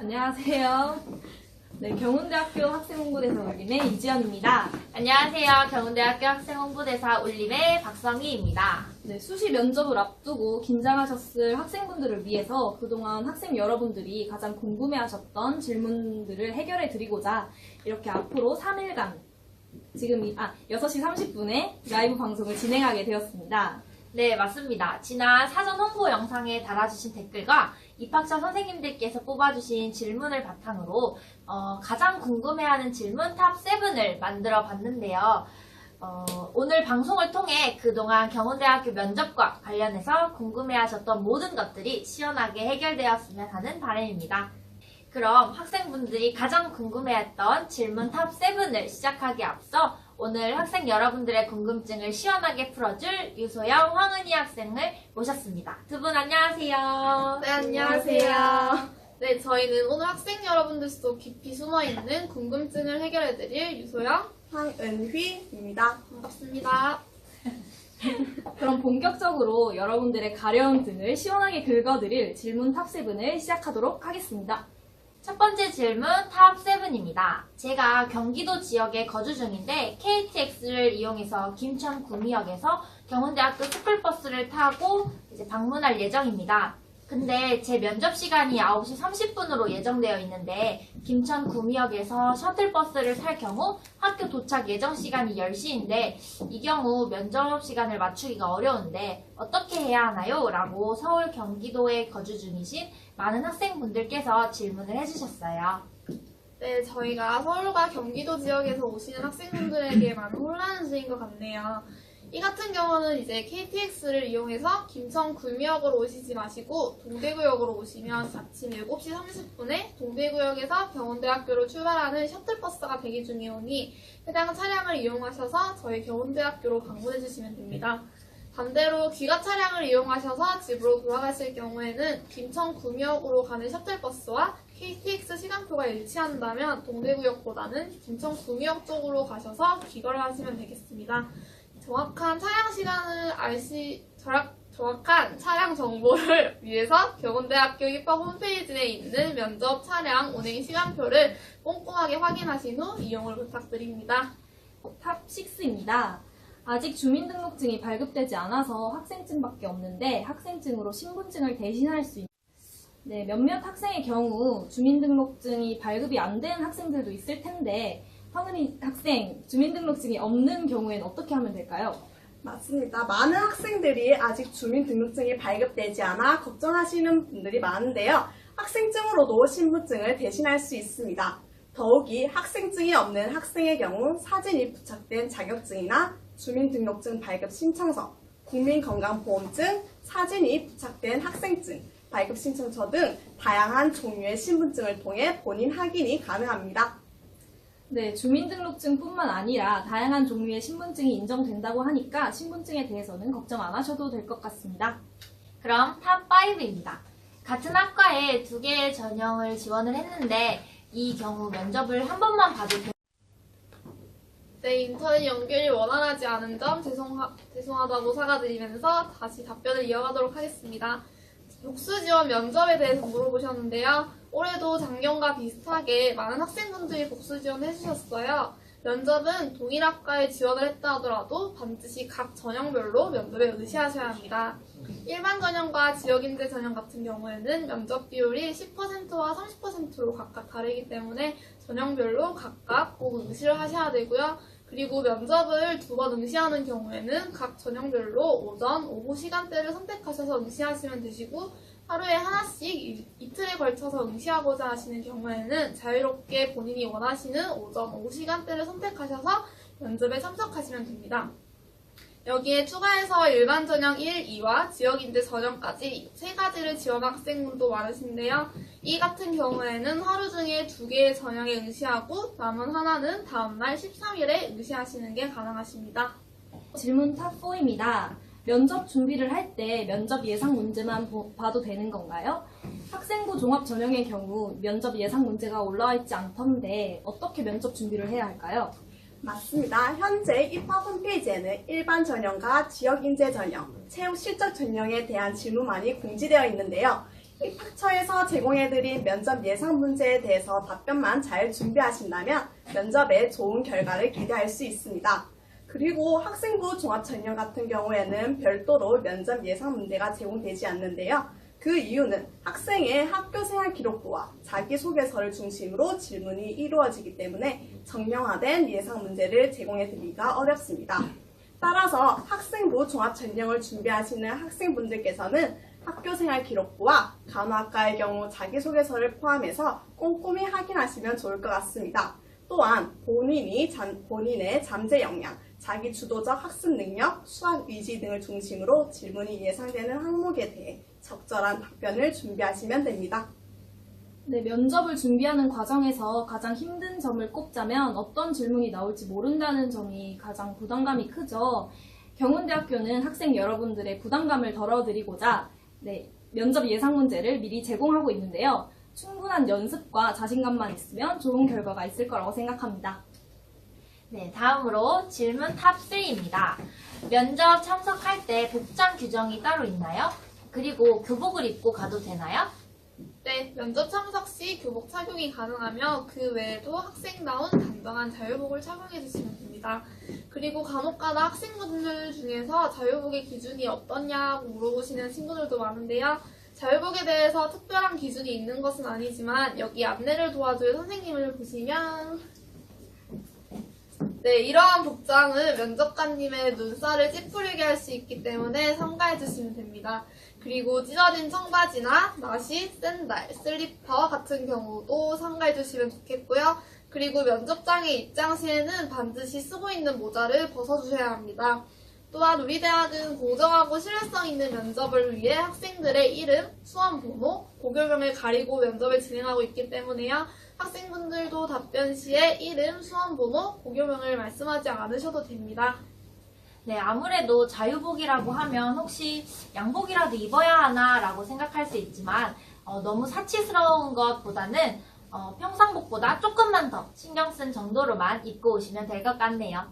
안녕하세요. 네, 경운대학교 학생홍보대사 울림의 이지연입니다. 안녕하세요. 경운대학교 학생홍보대사 울림의 박성희입니다. 네, 수시 면접을 앞두고 긴장하셨을 학생분들을 위해서 그동안 학생 여러분들이 가장 궁금해하셨던 질문들을 해결해 드리고자 이렇게 앞으로 3일간 지금 6시 30분에 라이브 방송을 진행하게 되었습니다. 네, 맞습니다. 지난 사전 홍보 영상에 달아주신 댓글과 입학처 선생님들께서 뽑아주신 질문을 바탕으로 가장 궁금해하는 질문 탑7을 만들어 봤는데요. 오늘 방송을 통해 그동안 경운대학교 면접과 관련해서 궁금해하셨던 모든 것들이 시원하게 해결되었으면 하는 바람입니다. 그럼 학생분들이 가장 궁금해했던 질문 탑7을 시작하기에 앞서 오늘 학생 여러분들의 궁금증을 시원하게 풀어줄 유소영, 황은희 학생을 모셨습니다. 두 분 안녕하세요. 네, 안녕하세요. 네, 저희는 오늘 학생 여러분들 속 깊이 숨어있는 궁금증을 해결해드릴 유소영, 황은휘입니다. 반갑습니다. 그럼 본격적으로 여러분들의 가려운 등을 시원하게 긁어드릴 질문 탑7을 시작하도록 하겠습니다. 첫 번째 질문 탑7입니다. 제가 경기도 지역에 거주 중인데 KTX를 이용해서 김천 구미역에서 경운대학교 스쿨버스를 타고 이제 방문할 예정입니다. 근데 제 면접 시간이 9시 30분으로 예정되어 있는데 김천 구미역에서 셔틀버스를 탈 경우 학교 도착 예정 시간이 10시인데 이 경우 면접 시간을 맞추기가 어려운데 어떻게 해야 하나요? 라고 서울 경기도에 거주 중이신 많은 학생분들께서 질문을 해주셨어요. 네, 저희가 서울과 경기도 지역에서 오시는 학생분들에게 많은 혼란을 주인 것 같네요. 이 같은 경우는 이제 KTX를 이용해서 김천 구미역으로 오시지 마시고 동대구역으로 오시면 아침 7시 30분에 동대구역에서 경운대학교로 출발하는 셔틀버스가 대기 중이오니 해당 차량을 이용하셔서 저희 경운대학교로 방문해 주시면 됩니다. 반대로 귀가 차량을 이용하셔서 집으로 돌아가실 경우에는 김천 구미역으로 가는 셔틀버스와 KTX 시간표가 일치한다면 동대구역보다는 김천 구미역 쪽으로 가셔서 귀가를 하시면 되겠습니다. 정확한 차량 시간을 정확한 차량 정보를 위해서 경운대학교 입학 홈페이지에 있는 면접 차량 운행 시간표를 꼼꼼하게 확인하신 후 이용을 부탁드립니다. 탑6입니다. 아직 주민등록증이 발급되지 않아서 학생증밖에 없는데 학생증으로 신분증을 대신할 수 있는 몇몇 학생의 경우 주민등록증이 발급이 안 된 학생들도 있을 텐데 황은희 학생, 주민등록증이 없는 경우에는 어떻게 하면 될까요? 맞습니다. 많은 학생들이 아직 주민등록증이 발급되지 않아 걱정하시는 분들이 많은데요. 학생증으로도 신분증을 대신할 수 있습니다. 더욱이 학생증이 없는 학생의 경우 사진이 부착된 자격증이나 주민등록증 발급 신청서, 국민건강보험증, 사진이 부착된 학생증, 발급 신청서 등 다양한 종류의 신분증을 통해 본인 확인이 가능합니다. 네, 주민등록증뿐만 아니라 다양한 종류의 신분증이 인정된다고 하니까 신분증에 대해서는 걱정 안 하셔도 될 것 같습니다. 그럼 탑5입니다. 같은 학과에 2개의 전형을 지원을 했는데 이 경우 면접을 한 번만 봐도 네, 인터넷 연결이 원활하지 않은 점 죄송하다고 사과드리면서 다시 답변을 이어가도록 하겠습니다. 복수 지원 면접에 대해서 물어보셨는데요. 올해도 작년과 비슷하게 많은 학생분들이 복수 지원을 해주셨어요. 면접은 동일 학과에 지원을 했다 하더라도 반드시 각 전형별로 면접에 응시하셔야 합니다. 일반 전형과 지역인재 전형 같은 경우에는 면접 비율이 10%와 30%로 각각 다르기 때문에 전형별로 각각 꼭 응시를 하셔야 되고요. 그리고 면접을 2번 응시하는 경우에는 각 전형별로 오전, 오후 시간대를 선택하셔서 응시하시면 되시고 하루에 하나씩 이틀에 걸쳐서 응시하고자 하시는 경우에는 자유롭게 본인이 원하시는 오전, 오후 시간대를 선택하셔서 면접에 참석하시면 됩니다. 여기에 추가해서 일반 전형 1, 2와 지역인재 전형까지 3가지를 지원한 학생분도 많으신데요. 이 같은 경우에는 하루 중에 2개의 전형에 응시하고 남은 하나는 다음날 13일에 응시하시는 게 가능하십니다. 질문 탑4입니다. 면접 준비를 할 때 면접 예상 문제만 봐도 되는 건가요? 학생부 종합 전형의 경우 면접 예상 문제가 올라와 있지 않던데 어떻게 면접 준비를 해야 할까요? 맞습니다. 현재 입학 홈페이지에는 일반 전형과 지역인재 전형, 체육 실적 전형에 대한 질문만이 공지되어 있는데요. 입학처에서 제공해드린 면접 예상 문제에 대해서 답변만 잘 준비하신다면 면접에 좋은 결과를 기대할 수 있습니다. 그리고 학생부 종합전형 같은 경우에는 별도로 면접 예상 문제가 제공되지 않는데요. 그 이유는 학생의 학교생활 기록부와 자기소개서를 중심으로 질문이 이루어지기 때문에 정형화된 예상 문제를 제공해드리기가 어렵습니다. 따라서 학생부 종합전형을 준비하시는 학생분들께서는 학교생활 기록부와 간호학과의 경우 자기소개서를 포함해서 꼼꼼히 확인하시면 좋을 것 같습니다. 또한 본인의 잠재 역량, 자기 주도적 학습 능력, 수학 의지 등을 중심으로 질문이 예상되는 항목에 대해 적절한 답변을 준비하시면 됩니다. 네, 면접을 준비하는 과정에서 가장 힘든 점을 꼽자면 어떤 질문이 나올지 모른다는 점이 가장 부담감이 크죠. 경운대학교는 학생 여러분들의 부담감을 덜어드리고자 면접 예상 문제를 미리 제공하고 있는데요. 충분한 연습과 자신감만 있으면 좋은 결과가 있을 거라고 생각합니다. 네, 다음으로 질문 탑 3입니다. 면접 참석할 때 복장 규정이 따로 있나요? 그리고 교복을 입고 가도 되나요? 네, 면접 참석 시 교복 착용이 가능하며 그 외에도 학생다운 단정한 자유복을 착용해 주시면 됩니다. 그리고 간혹가다 학생분들 중에서 자유복의 기준이 어떠냐고 물어보시는 친구들도 많은데요. 자유복에 대해서 특별한 기준이 있는 것은 아니지만 여기 안내를 도와줄 선생님을 보시면 이러한 복장은 면접관님의 눈살을 찌푸리게 할 수 있기 때문에 삼가해 주시면 됩니다. 그리고 찢어진 청바지나 나시, 샌들, 슬리퍼 같은 경우도 삼가해 주시면 좋겠고요. 그리고 면접장에 입장 시에는 반드시 쓰고 있는 모자를 벗어주셔야 합니다. 또한 우리 대학은 공정하고 신뢰성 있는 면접을 위해 학생들의 이름, 수험 번호, 고교명을 가리고 면접을 진행하고 있기 때문에요. 학생분들도 답변 시에 이름, 수험 번호, 고교명을 말씀하지 않으셔도 됩니다. 네, 아무래도 자유복이라고 하면 혹시 양복이라도 입어야 하나 라고 생각할 수 있지만 너무 사치스러운 것보다는 평상복보다 조금만 더 신경 쓴 정도로만 입고 오시면 될 것 같네요.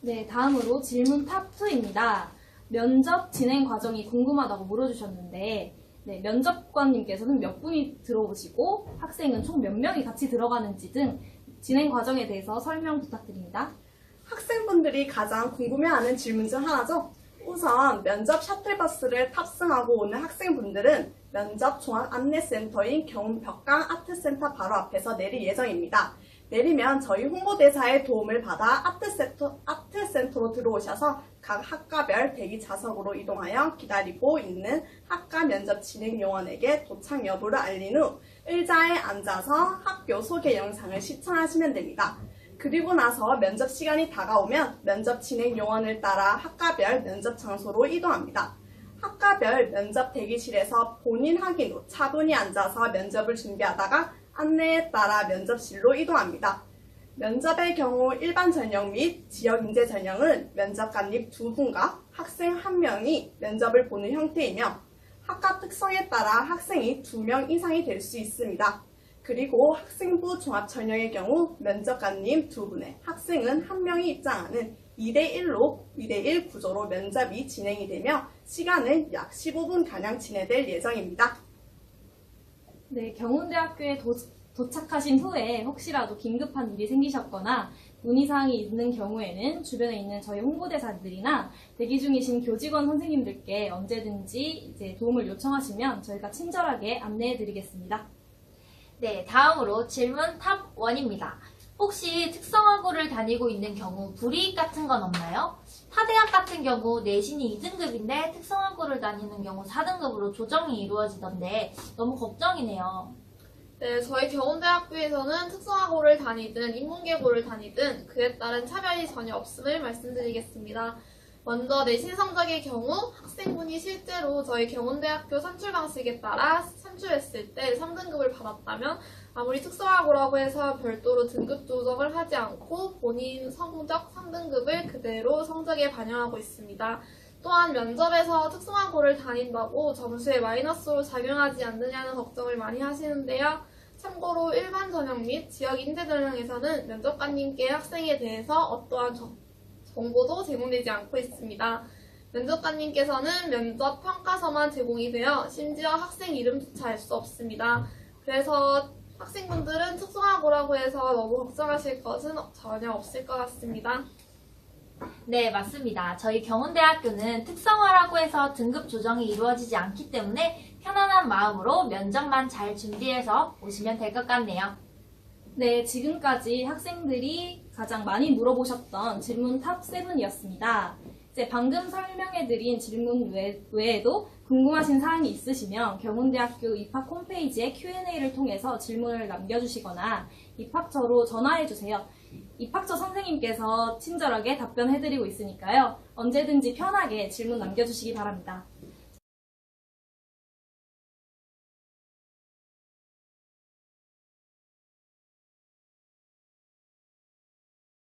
네, 다음으로 질문 탑2입니다. 면접 진행 과정이 궁금하다고 물어주셨는데 면접관님께서는 몇 분이 들어오시고 학생은 총 몇 명이 같이 들어가는지 등 진행 과정에 대해서 설명 부탁드립니다. 학생분들이 가장 궁금해하는 질문 중 하나죠. 우선 면접 셔틀버스를 탑승하고 오는 학생분들은 면접 종합안내센터인 경운벽강 아트센터 바로 앞에서 내릴 예정입니다. 내리면 저희 홍보대사의 도움을 받아 아트센터로 들어오셔서 각 학과별 대기 좌석으로 이동하여 기다리고 있는 학과 면접 진행 요원에게 도착 여부를 알린 후 의자에 앉아서 학교 소개 영상을 시청하시면 됩니다. 그리고 나서 면접 시간이 다가오면 면접 진행 요원을 따라 학과별 면접 장소로 이동합니다. 학과별 면접 대기실에서 본인 확인 후 차분히 앉아서 면접을 준비하다가 안내에 따라 면접실로 이동합니다. 면접의 경우 일반 전형 및 지역 인재 전형은 면접관님 2분과 학생 1명이 면접을 보는 형태이며 학과 특성에 따라 학생이 2명 이상이 될 수 있습니다. 그리고 학생부 종합 전형의 경우 면접관님 2분에 학생은 1명이 입장하는 2대1 구조로 면접이 진행이 되며 시간은 약 15분가량 진행될 예정입니다. 네, 경운대학교에 도착하신 후에 혹시라도 긴급한 일이 생기셨거나 문의사항이 있는 경우에는 주변에 있는 저희 홍보대사들이나 대기 중이신 교직원 선생님들께 언제든지 도움을 요청하시면 저희가 친절하게 안내해드리겠습니다. 네, 다음으로 질문 탑 1입니다. 혹시 특성화고를 다니고 있는 경우 불이익 같은 건 없나요? 타대학 같은 경우 내신이 2등급인데 특성화고를 다니는 경우 4등급으로 조정이 이루어지던데 너무 걱정이네요. 네, 저희 경운대학교에서는 특성화고를 다니든 인문계고를 다니든 그에 따른 차별이 전혀 없음을 말씀드리겠습니다. 먼저 내신 성적의 경우 학생분이 실제로 저희 경운대학교 산출 방식에 따라 산출했을 때 3등급을 받았다면 아무리 특성화고라고 해서 별도로 등급 조정을 하지 않고 본인 성적 3등급을 그대로 성적에 반영하고 있습니다. 또한 면접에서 특성화고를 다닌다고 점수에 마이너스로 작용하지 않느냐는 걱정을 많이 하시는데요. 참고로 일반 전형 및 지역 인재 전형에서는 면접관님께 학생에 대해서 어떠한 정보도 제공되지 않고 있습니다. 면접관님께서는 면접 평가서만 제공이 되어 심지어 학생 이름조차 알 수 없습니다. 그래서 학생분들은 특성화고라고 해서 너무 걱정하실 것은 전혀 없을 것 같습니다. 네, 맞습니다. 저희 경운대학교는 특성화라고 해서 등급 조정이 이루어지지 않기 때문에 편안한 마음으로 면접만 잘 준비해서 오시면 될 것 같네요. 네, 지금까지 학생들이 가장 많이 물어보셨던 질문 탑 7이었습니다. 이제 방금 설명해드린 질문 외에도 궁금하신 사항이 있으시면 경운대학교 입학 홈페이지에 Q&A를 통해서 질문을 남겨주시거나 입학처로 전화해주세요. 입학처 선생님께서 친절하게 답변해드리고 있으니까요. 언제든지 편하게 질문 남겨주시기 바랍니다.